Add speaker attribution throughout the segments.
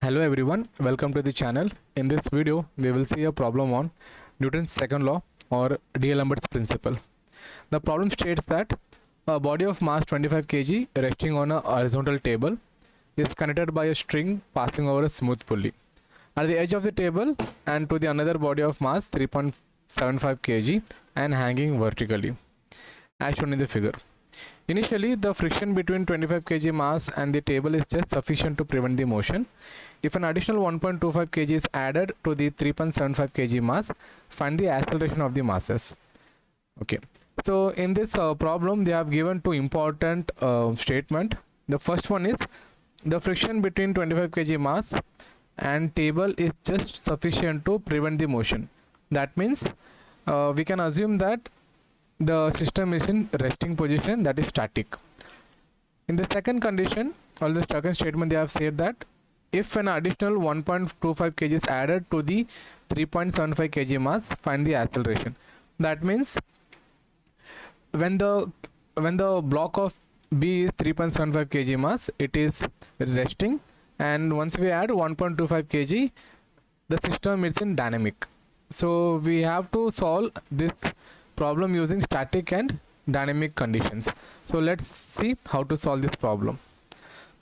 Speaker 1: Hello everyone, welcome to the channel. In this video, we will see a problem on Newton's second law or D'Alembert's principle. The problem states that a body of mass 25 kg resting on a horizontal table is connected by a string passing over a smooth pulley at the edge of the table and to the another body of mass 3.75 kg and hanging vertically as shown in the figure. Initially, the friction between 25 kg mass and the table is just sufficient to prevent the motion. If an additional 1.25 kg is added to the 3.75 kg mass, find the acceleration of the masses. Okay, so in this problem, they have given two important statement. The first one is the friction between 25 kg mass and table is just sufficient to prevent the motion. That means we can assume that the system is in resting position, that is static. In the second condition or the second statement, they have said that if an additional 1.25 kg is added to the 3.75 kg mass, find the acceleration. That means when the block of B is 3.75 kg mass, it is resting, and once we add 1.25 kg, the system is in dynamic. So we have to solve this problem using static and dynamic conditions. So let's see how to solve this problem.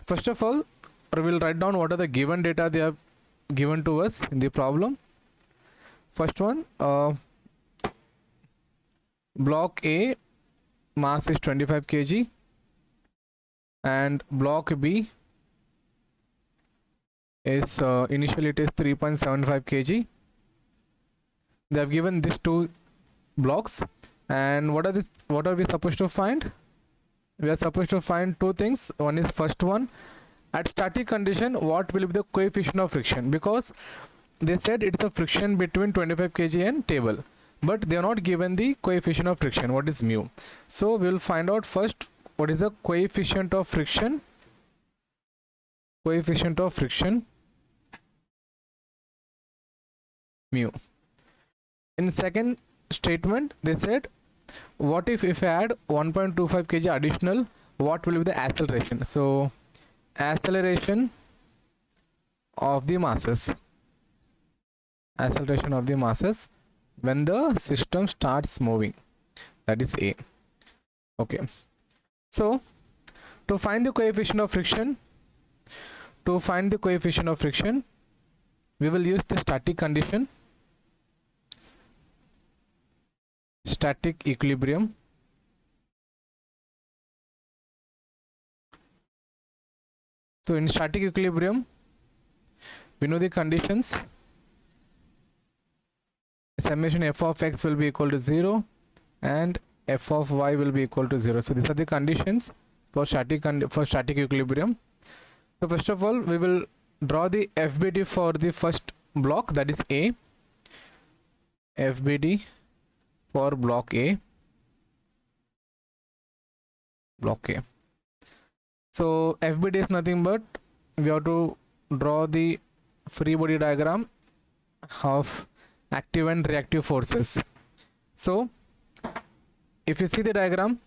Speaker 1: First of all, we will write down what are the given data they have given to us in the problem. First one, block A mass is 25 kg and block B is initially it is 3.75 kg. They have given these two blocks, and what are we supposed to find? We are supposed to find two things. One is first one, at static condition what will be the coefficient of friction, because they said it's a friction between 25 kg and table, but they are not given the coefficient of friction, what is mu. So we will find out first what is the coefficient of friction. Coefficient of friction mu. In second statement, they said what if I add 1.25 kg additional, what will be the acceleration? So acceleration of the masses, acceleration of the masses when the system starts moving, that is A. Okay, so to find the coefficient of friction, we will use the static condition, static equilibrium. So in static equilibrium, we know the conditions. Summation f of x will be equal to 0 and f of y will be equal to 0. So these are the conditions for static equilibrium. So first of all, we will draw the FBD for the first block, that is A. FBD for block A. So FBD is nothing but we have to draw the free body diagram of active and reactive forces. So if you see the diagram,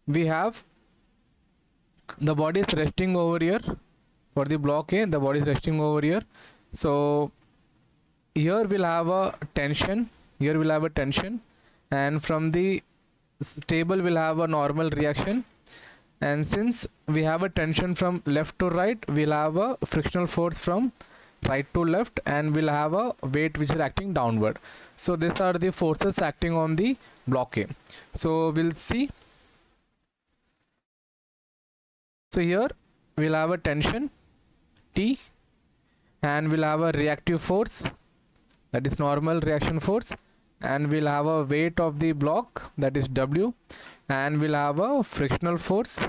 Speaker 1: we have the body is resting over here. For the block A, the body is resting over here. So here we'll have a tension, and from the table we'll have a normal reaction, and since we have a tension from left to right, we'll have a frictional force from right to left, and we'll have a weight which is acting downward. So these are the forces acting on the block A. So we'll see. So here we'll have a tension T, and we'll have a reactive force, that is normal reaction force, and we'll have a weight of the block, that is W, and we'll have a frictional force,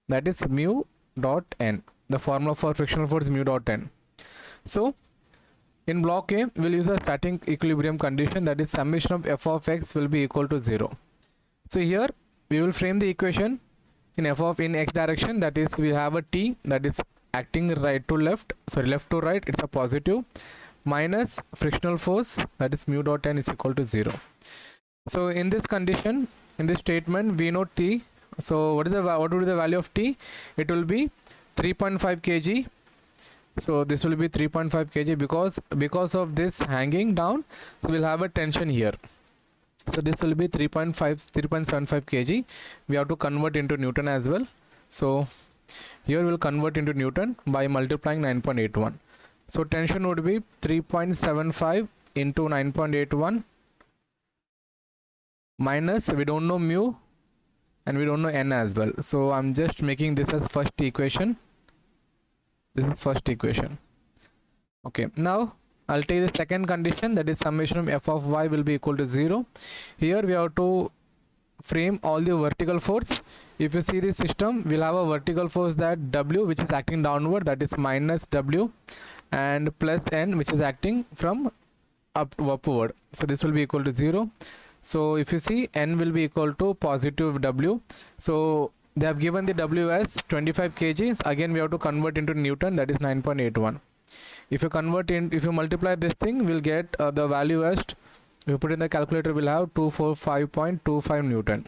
Speaker 1: that is mu dot n. The formula for frictional force is mu dot n. So in block A, we'll use a static equilibrium condition, that is summation of f of x will be equal to 0. So here we will frame the equation in x direction, that is we have a T that is acting left to right, it's a positive, minus frictional force, that is mu dot n is equal to 0. So in this condition, in this statement, we know T. So what would be the value of T? It will be 3.5 kg So this will be 3.5 kg because of this hanging down, so we'll have a tension here. So this will be 3.75 kg. We have to convert into Newton as well. So here we'll convert into Newton by multiplying 9.81. So tension would be 3.75 into 9.81 minus, we don't know mu and we don't know n as well. So I'm just making this as first equation. This is first equation. Okay, now I'll take the second condition, that is summation of f of y will be equal to 0. Here we have to frame all the vertical force. If you see this system, we'll have a vertical force, that W, which is acting downward, that is minus W, and plus N, which is acting from upward. So this will be equal to 0. So if you see, N will be equal to positive W. So they have given the W as 25 kgs. Again we have to convert into Newton, that is 9.81. If you convert in, if you multiply this thing, we'll get the value as, if you put in the calculator, we'll have 245.25 Newton.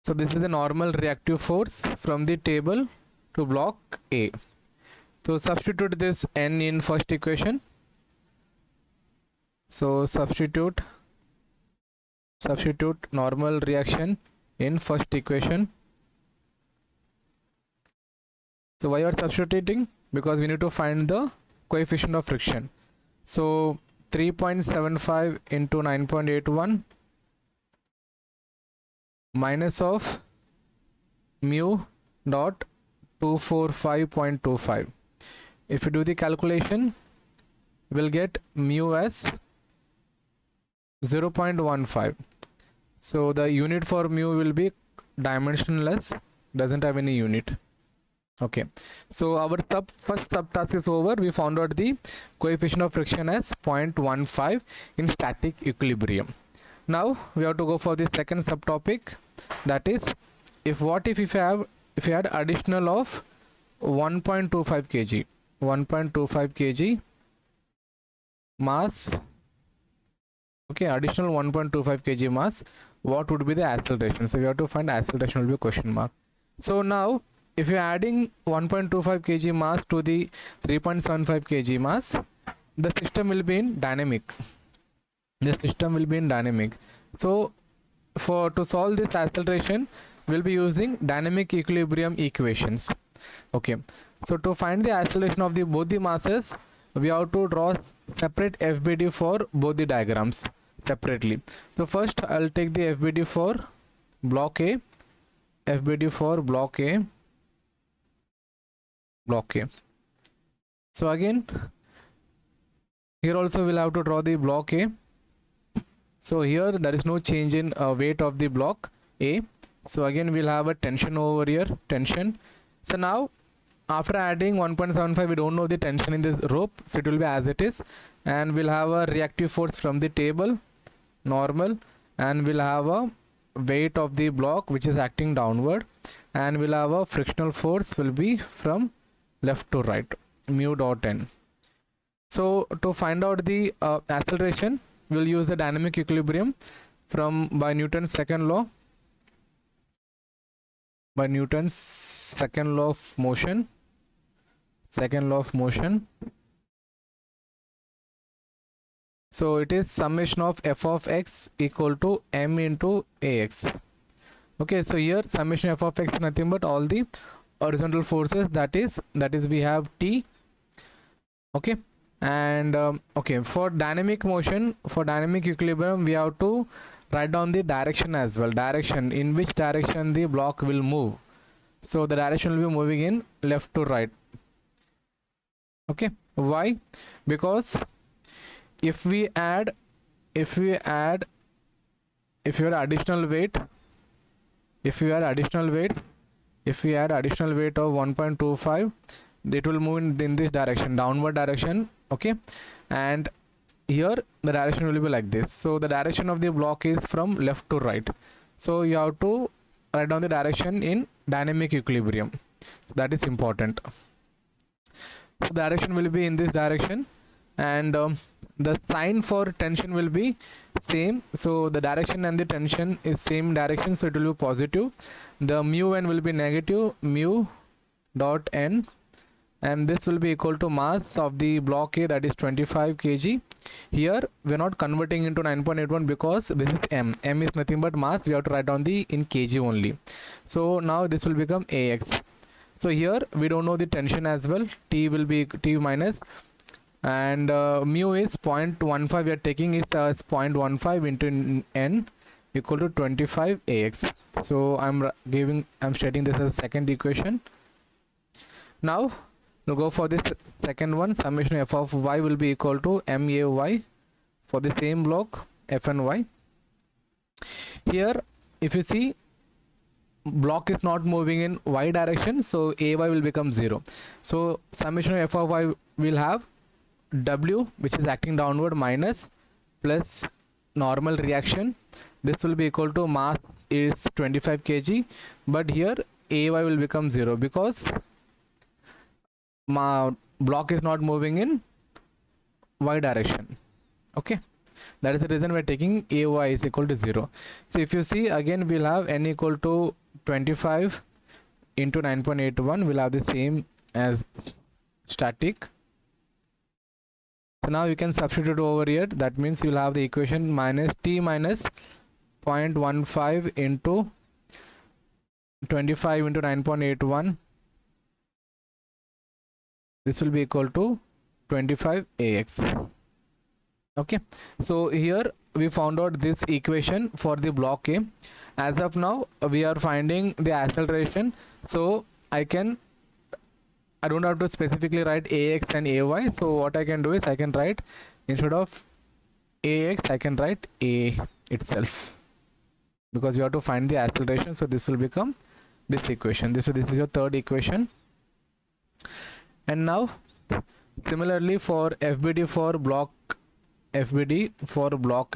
Speaker 1: So this is the normal reactive force from the table to block A. So substitute this N in first equation. So substitute normal reaction in first equation. So why you are substituting? Because we need to find the coefficient of friction. So 3.75 into 9.81 minus of mu dot 245.25. If you do the calculation, we'll get mu as 0.15. So the unit for mu will be dimensionless, doesn't have any unit. Okay, so our first subtask is over. We found out the coefficient of friction as 0.15 in static equilibrium. Now we have to go for the second subtopic, that is, if you had additional of 1.25 kg mass. Okay, additional 1.25 kg mass, what would be the acceleration? So we have to find acceleration, will be a question mark. So now if you are adding 1.25 kg mass to the 3.75 kg mass, the system will be in dynamic. So to solve this acceleration, we'll be using dynamic equilibrium equations. Okay, so to find the acceleration of both the masses, we have to draw separate FBD for both the diagrams separately. So first I'll take the FBD for block A, block A. So again, here also we'll have to draw the block A. So here there is no change in weight of the block A. So again we'll have a tension over here, tension. So now after adding 1.75, we don't know the tension in this rope, so it will be as it is, and we'll have a reactive force from the table, normal, and we'll have a weight of the block which is acting downward, and we'll have a frictional force will be from left to right, mu dot n. So to find out the acceleration, we'll use the dynamic equilibrium by Newton's second law, second law of motion. So it is summation of f of x equal to m into ax. Okay, so here summation f of x is nothing but all the horizontal forces, that is we have T. Okay, and okay, for dynamic motion, for dynamic equilibrium, we have to write down the direction as well, direction in which direction the block will move. So the direction will be moving in left to right. Okay, why? Because if you add additional weight of 1.25, it will move in this direction, downward direction. Okay, and here the direction will be like this. So the direction of the block is from left to right, so you have to write down the direction in dynamic equilibrium. So that is important. So direction will be in this direction, and the sign for tension will be same. So the direction and the tension is same direction, so it will be positive. The mu n will be negative, mu dot n and this will be equal to mass of the block A, that is 25 kg. Here we are not converting into 9.81 because this is m. M is nothing but mass. We have to write down the in kg only. So now this will become AX. So here we don't know the tension as well. T will be T minus, and mu is 0.15. We are taking is 0.15 into n equal to 25 AX. So I'm stating this as a second equation. Now we'll go for this second one. Summation f of y will be equal to MAY for the same block f and y. Here if you see, block is not moving in y direction, so AY will become 0. So summation of f of y will have W, which is acting downward, minus plus normal reaction. This will be equal to mass is 25 kg, but here AY will become 0 because my block is not moving in y direction. Okay, that is the reason we're taking AY is equal to 0. So if you see, again we'll have n equal to 25 into 9.81. we'll have the same as static. So now you can substitute over here. That means you'll have the equation minus T minus 0.15 into 25 into 9.81. This will be equal to 25 AX. Okay, so here we found out this equation for the block A. As of now we are finding the acceleration, so I don't have to specifically write AX and AY. So what I can do is I can write, instead of AX I can write A itself, because we have to find the acceleration. So this will become this equation. This is your third equation. And now similarly for FBD for block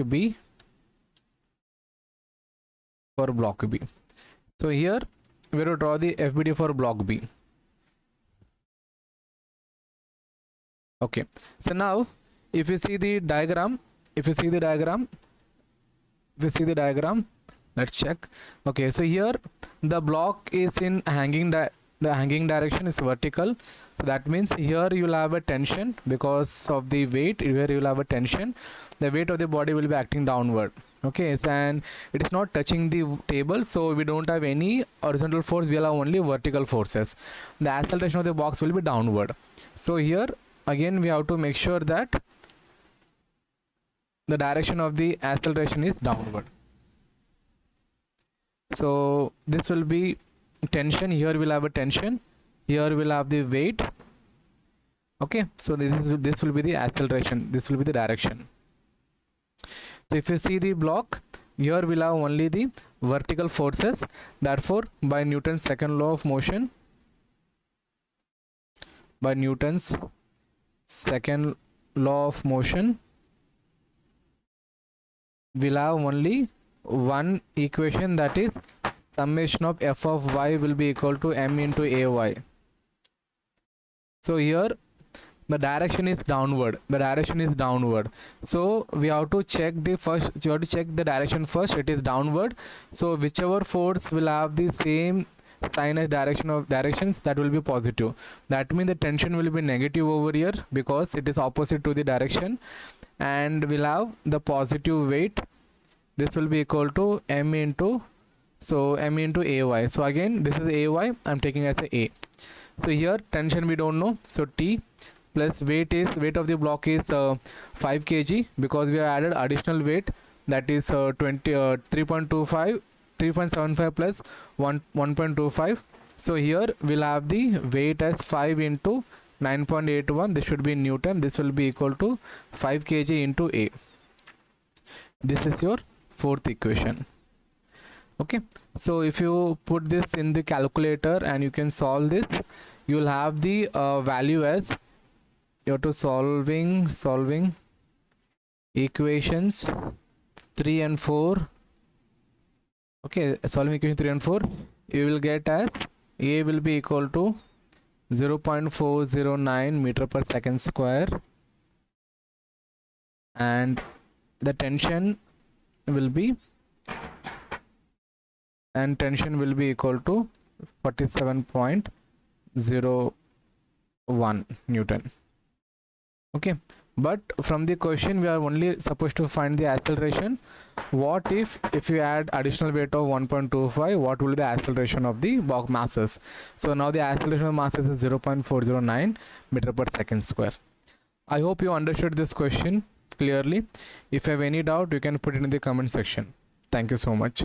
Speaker 1: B, so here we will draw the FBD for block B. Okay, so now if you see the diagram, let's check. Okay, so here the block is in the hanging direction is vertical. So that means here you will have a tension because of the weight. Here you will have a tension. The weight of the body will be acting downward. Okay, so, and it is not touching the table, so we don't have any horizontal force. We will have only vertical forces. The acceleration of the box will be downward. So here again we have to make sure that the direction of the acceleration is downward. So this will be tension. Here we'll have a tension. Here we'll have the weight. Okay, so this will be the acceleration. This will be the direction. So if you see the block, here we'll have only the vertical forces. Therefore, by Newton's second law of motion, we'll have only one equation, that is summation of f of y will be equal to m into AY. So here the direction is downward. So we have to check the direction first. It is downward. So whichever force will have the same sign as directions, that will be positive. That means the tension will be negative over here because it is opposite to the direction, and we'll have the positive weight. This will be equal to m into AY. So again this is AY, I'm taking as a. So here tension we don't know, so T plus weight of the block is 5 kg, because we have added additional weight, that is 3.75 plus 1.25. so here we'll have the weight as 5 into 9.81. this should be in Newton. This will be equal to 5 kg into A. This is your fourth equation. Okay, so if you put this in the calculator and you can solve this, you will have the value as, you have to solving equations 3 and 4. Okay, solving equation 3 and 4, you will get as A will be equal to 0.409 meter per second square, and the tension will be equal to 47.0 1 Newton. Okay, but from the question we are only supposed to find the acceleration. What if you add additional weight of 1.25, what will be the acceleration of the box masses? So now the acceleration of masses is 0.409 meter per second square. I hope you understood this question clearly. If you have any doubt, you can put it in the comment section. Thank you so much.